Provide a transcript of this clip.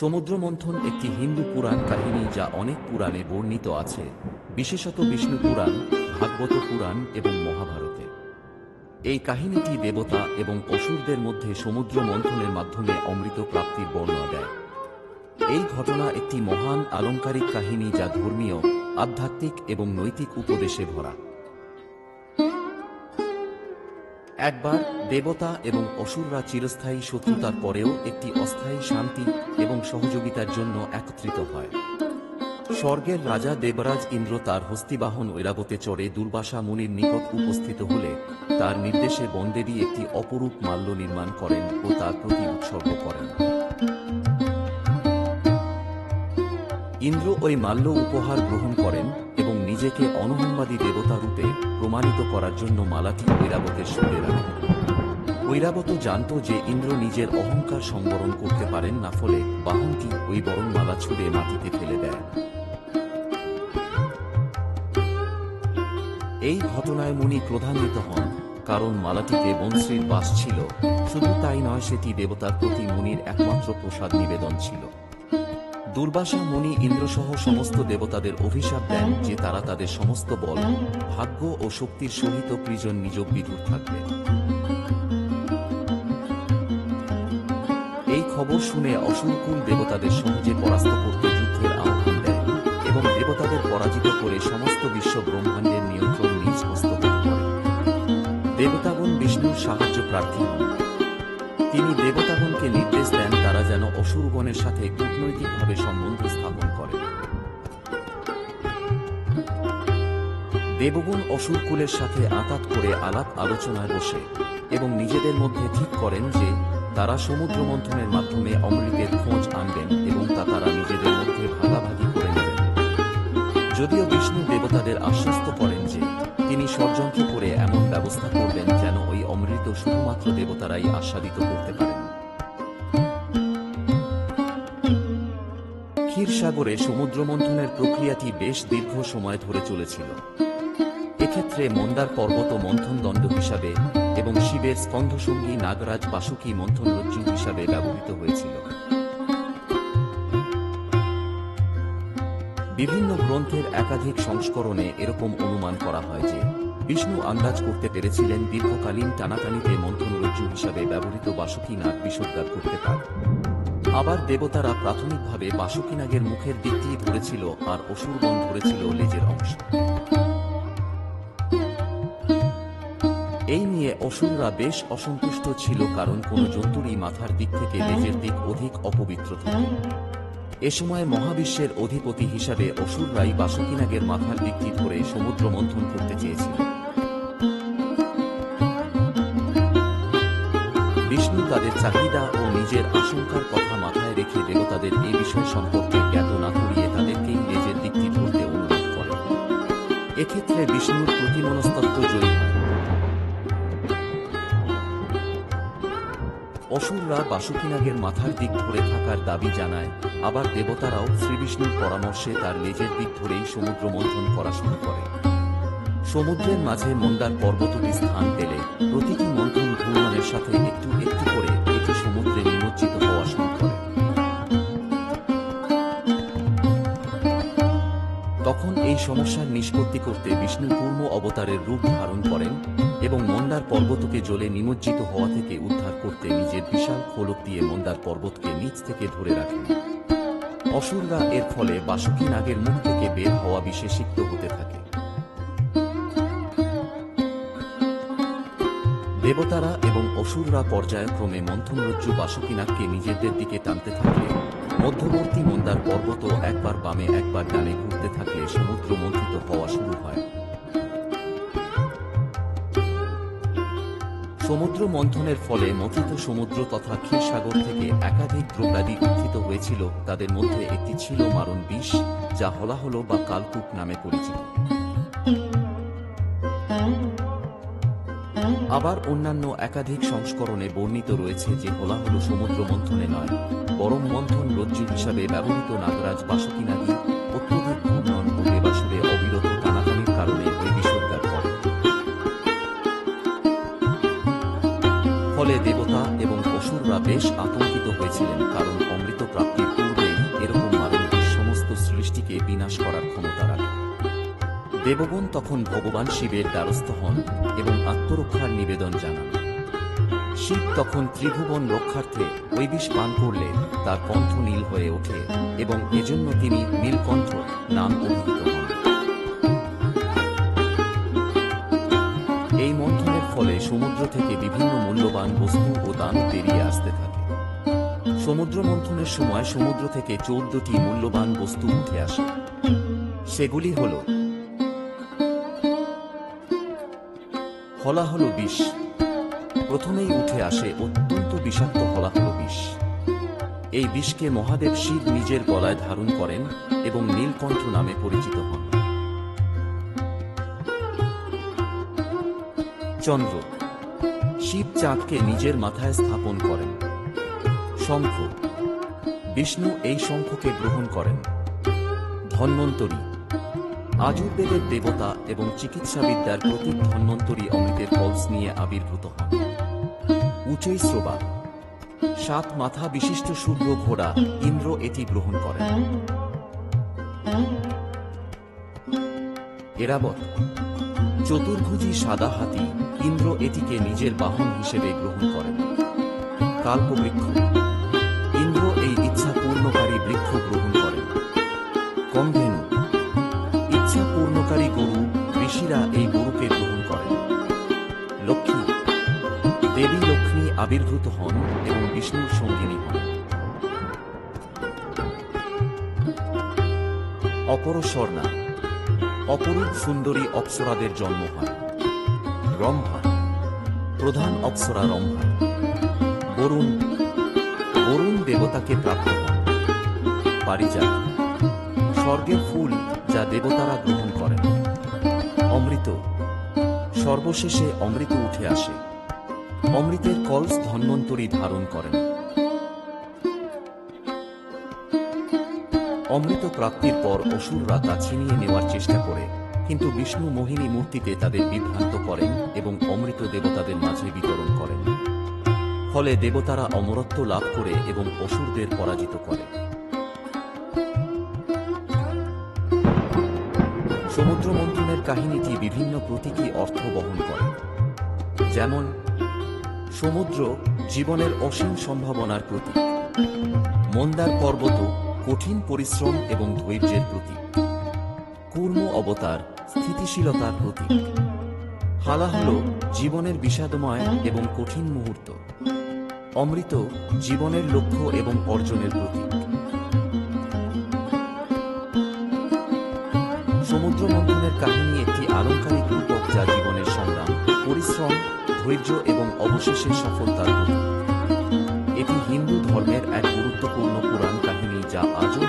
সমুদ্রমন্থন একটি হিন্দু পুরাণ কাহিনী যা অনেক পুরাণে বর্ণিত আছে, বিশেষত বিষ্ণু পুরাণ, ভাগবত পুরাণ এবং মহাভারতে। এই কাহিনীটি দেবতা এবং অসুরদের মধ্যে সমুদ্র মন্থনের মাধ্যমে অমৃত প্রাপ্তির বর্ণনা দেয়। এই ঘটনা একটি মহান আলংকারিক কাহিনী যা ধর্মীয়, আধ্যাত্মিক এবং নৈতিক উপদেশে ভরা। একবার দেবতা এবং অসুররা চিরস্থায়ী শত্রুতার পরেও একটি অস্থায়ী শান্তি এবং সহযোগিতার জন্য একত্রিত হয়। স্বর্গের রাজা দেবরাজ ইন্দ্র তার হস্তিবাহন ঐরাবতে চড়ে দুর্বাসা মুনির নিকট উপস্থিত হলে তার নির্দেশে বনদেবী একটি অপরূপ মাল্য নির্মাণ করেন ও তার প্রতি উৎসর্গ করেন। ইন্দ্র ওই মাল্য উপহার গ্রহণ করেন এবং নিজেকে অনহংবাদী দেবতা রূপে প্রমাণিত করার জন্য মালাটি ঐরাবতের শরীরে রাখেন। ঐরাবত জানত যে ইন্দ্র নিজের অহংকার সংবরণ করতে পারেন না, ফলে বাহনটি ওই বরণ মালা ছুঁড়ে মাটিতে ফেলে দেয়। এই ঘটনায় মুনি ক্রোধান্বিত হন, কারণ মালাটিতে বনশ্রীর বাস ছিল। শুধু তাই নয়, সেটি দেবতার প্রতি মুনির একমাত্র প্রসাদ নিবেদন ছিল। দুর্বাসা মুনি ইন্দ্রসহ সমস্ত দেবতাদের অভিশাপ দেন যে তারা তাদের সমস্ত বল, ভাগ্য ও শক্তির সহিত প্রিজন নিযোগ বিধুর থাকবে। এই খবর শুনে অসুরকুল দেবতাদের সহজে পরাস্ত করতে যুদ্ধের আহ্বান দেয় এবং দেবতাদের পরাজিত করে সমস্ত বিশ্ব ব্রহ্মাণ্ডের নিয়ন্ত্রণ নিজ হস্তগত করে। দেবতাগণ বিষ্ণুর সাহায্য প্রার্থী হন। তিনি দেবতাগণকে নির্দেশ দেন তারা যেন অসুরগণের সাথে কূটনৈতিকভাবে সম্বন্ধ স্থাপন করে। দেবগণ অসুরকুলের সাথে আঁতাত করে আলাপ আলোচনায় বসে এবং নিজেদের মধ্যে ঠিক করেন যে তারা সমুদ্র মন্থনের মাধ্যমে অমৃতের খোঁজ আনবেন এবং তা তারা নিজেদের মধ্যে ভাগাভাগি করে নেবেন। যদিও বিষ্ণু দেবতাদের আশ্বস্ত করেন যে তিনি ষড়যন্ত্র করে এমন ব্যবস্থা করবেন যেন ওই অমৃত শুধুমাত্র দেবতারাই আস্বাদিত করতে পারেন। ক্ষীরসাগরে সমুদ্রমন্থনের প্রক্রিয়াটি বেশ দীর্ঘ সময় ধরে চলেছিল। এক্ষেত্রে মন্দার পর্বত মন্থন দণ্ড হিসাবে এবং শিবের স্কন্ধসঙ্গী নাগরাজ বাসুকী মন্থন রজ্জু হিসাবে ব্যবহৃত হয়েছিল। বিভিন্ন গ্রন্থের একাধিক সংস্করণে এরকম অনুমান করা হয় যে বিষ্ণু আন্দাজ করতে পেরেছিলেন দীর্ঘকালীন টানাটানিতে মন্থন রজ্জু হিসাবে ব্যবহৃত বাসুকী নাগ বিষোদ্গার করতে পারে। আবার দেবতারা প্রাথমিকভাবে বাসুকী নাগের মুখের দিকটি ধরেছিল আর অসুরগণ ধরেছিল লেজের অংশ। এই নিয়ে অসুররা বেশ অসন্তুষ্ট ছিল, কারণ কোনো জন্তুরই মাথার দিক থেকে লেজের দিক অধিক অপবিত্র থাকে। এ সময় মহাবিশ্বের অধিপতি হিসাবে অসুররাই বাসুকী নাগের মাথার দিকটি ধরে সমুদ্র মন্থন করতে চেয়েছিল। বিষ্ণু তাদের চাহিদা ও নিজের আশঙ্কার কথা মাথায় রেখে দেবতাদের এই বিষয় সম্পর্কে জ্ঞাত না করিয়ে তাদেরকেই লেজের দিকটি ধরতে অনুরোধ করেন। এক্ষেত্রে বিষ্ণুর প্রতিমনস্তত্ব জয়ী হয়। অসুররা বাসুকী নাগের মাথার দিক ধরে থাকার দাবি জানায়, আবার দেবতারাও শ্রীবিষ্ণুর পরামর্শে তার লেজের দিক ধরেই সমুদ্র মন্থন করা শুরু করে। সমুদ্রের মাঝে মন্দার পর্বতটি স্থান পেলে প্রতিটি মন্থন ঘূর্ণনের সাথে একটু একটু করে এটি সমুদ্রে নিমজ্জিত হওয়া শুরু করে। তখন এই সমস্যার নিষ্পত্তি করতে বিষ্ণু কূর্ম অবতারের রূপ ধারণ করেন এবং মন্দার পর্বতকে জলে নিমজ্জিত হওয়া থেকে উদ্ধার করতে নিজের বিশাল খোলক দিয়ে মন্দার পর্বতকে নিচ থেকে ধরে রাখেন। অসুররা এর ফলে বাসুকী নাগের মুখ থেকে বের হওয়া বিশেষিক্ত হতে থাকে। দেবতারা এবং অসুররা পর্যায়ক্রমে মন্থনরজ্জু বাসুকী নাগকে নিজেদের দিকে টানতে থাকলে মধ্যবর্তী মন্দার পর্বত একবার বামে একবার ডানে ঘুরতে থাকলে সমুদ্র মন্থিত হওয়া শুরু হয়। সমুদ্র মন্থনের ফলে মথিত সমুদ্র তথা ক্ষীরসাগর থেকে একাধিক দ্রব্যাদি উত্থিত হয়েছিল। তাদের মধ্যে একটি ছিল মারণ বিষ, যা হলাহল বা কালকূপ নামে পরিচিত। আবার অন্যান্য একাধিক সংস্করণে বর্ণিত রয়েছে যে হলাহল সমুদ্র মন্থনে নয়, বরং মন্থন রজ্জু হিসাবে ব্যবহৃত নাগরাজ বাসুকী নাগী অত্যধিক ঘূর্ণন ও দেবাসুরে অবিরত টানাটানির কারণে ওই বিষোদ্গার করে। ফলে দেবতা এবং অসুররা বেশ আতঙ্কিত হয়েছিলেন, কারণ অমৃত প্রাপ্তির পূর্ব থেকে বিনাশ করার ক্ষমতা রাখে। দেবগণ তখন ভগবান শিবের দ্বারস্থ হন এবং আত্মরক্ষার নিবেদন জানান। শিব তখন ত্রিভুবন রক্ষার্থে ওই বিষ পান করলে তার কণ্ঠ নীল হয়ে ওঠে এবং এজন্য তিনি নীলকণ্ঠ নাম অভিহিত হন। এই মন্থনের ফলে সমুদ্র থেকে বিভিন্ন মূল্যবান বস্তু ও দান বেরিয়ে আসতে থাকে। সমুদ্র মন্থনের সময় সমুদ্র থেকে 14টি মূল্যবান বস্তু উঠে আসে। সেগুলি হল হলাহল বিষ। প্রথমেই উঠে আসে অত্যন্ত বিষাক্ত হলাহল বিষ। এই বিষকে মহাদেব শিব নিজের গলায় ধারণ করেন এবং নীলকণ্ঠ নামে পরিচিত হন। চন্দ্র। শিব চাঁদকে নিজের মাথায় স্থাপন করেন। শঙ্খ। বিষ্ণু এই শঙ্খকে গ্রহণ করেন। ধন্বন্তরী। আযুর্বেদের দেবতা এবং চিকিৎসাবিদ্যার প্রতীক ধন্বন্তরী অমৃতের কলস নিয়ে আবির্ভূত হন। উচৈশ্রবা। 7 মাথা বিশিষ্ট শুভ্র ঘোড়া ইন্দ্র এটি গ্রহণ করেন। এরাবত। চতুর্ভুজী সাদা হাতি ইন্দ্র এটিকে নিজের বাহন হিসেবে গ্রহণ করেন। কাল্পবৃক্ষ। ইন্দ্র এই ইচ্ছা পূর্ণকারী বৃক্ষ গ্রহণ করেন। কমধেনু। ইচ্ছা পূর্ণকারী গরু ঋষিরা এই গরুকে গ্রহণ করেন। লক্ষ্মী। দেবী লক্ষ্মী আবির্ভূত হন এবং বিষ্ণুর সঙ্গিনী হন। অপরস্বর্ণা। অপরূপ সুন্দরী অপ্সরাদের জন্ম হয়। রম্ভা। প্রধান অপ্সরা রম্ভা। বরুণ। বরুণ দেবতাকে প্রাপ্ত হন। পারিজাত। স্বর্গের ফুল যা দেবতারা গ্রহণ করেন। অমৃত। সর্বশেষে অমৃত উঠে আসে। অমৃতের কলস ধন্বন্তরী ধারণ করেন। অমৃত প্রাপ্তির পর অসুররা তা ছিনিয়ে নেওয়ার চেষ্টা করে, কিন্তু বিষ্ণু মোহিনী মূর্তিতে তাদের বিভ্রান্ত করেন এবং অমৃত দেবতাদের মাঝে বিতরণ করেন। ফলে দেবতারা অমরত্ব লাভ করে এবং অসুরদের পরাজিত করে। সমুদ্র মন্থনের কাহিনীটি বিভিন্ন প্রতীকী অর্থ বহন করে। যেমন সমুদ্র জীবনের অসীম সম্ভাবনার প্রতীক। মন্দার পর্বত কঠিন পরিশ্রম এবং ধৈর্যের প্রতীক। কূর্ম অবতার স্থিতিশীলতার প্রতীক। হালাহল জীবনের বিষাদময় এবং কঠিন মুহূর্ত। অমৃত জীবনের লক্ষ্য এবং অর্জনের প্রতীক। সমুদ্র মন্থনের কাহিনী একটি আলংকারিক রূপক যা জীবনের সংগ্রাম, পরিশ্রম, ধৈর্য এবং অবশেষে সফলতার প্রতীক। এটি হিন্দু ধর্মের এক গুরুত্বপূর্ণ পুরাণ কাহিনী যা আজও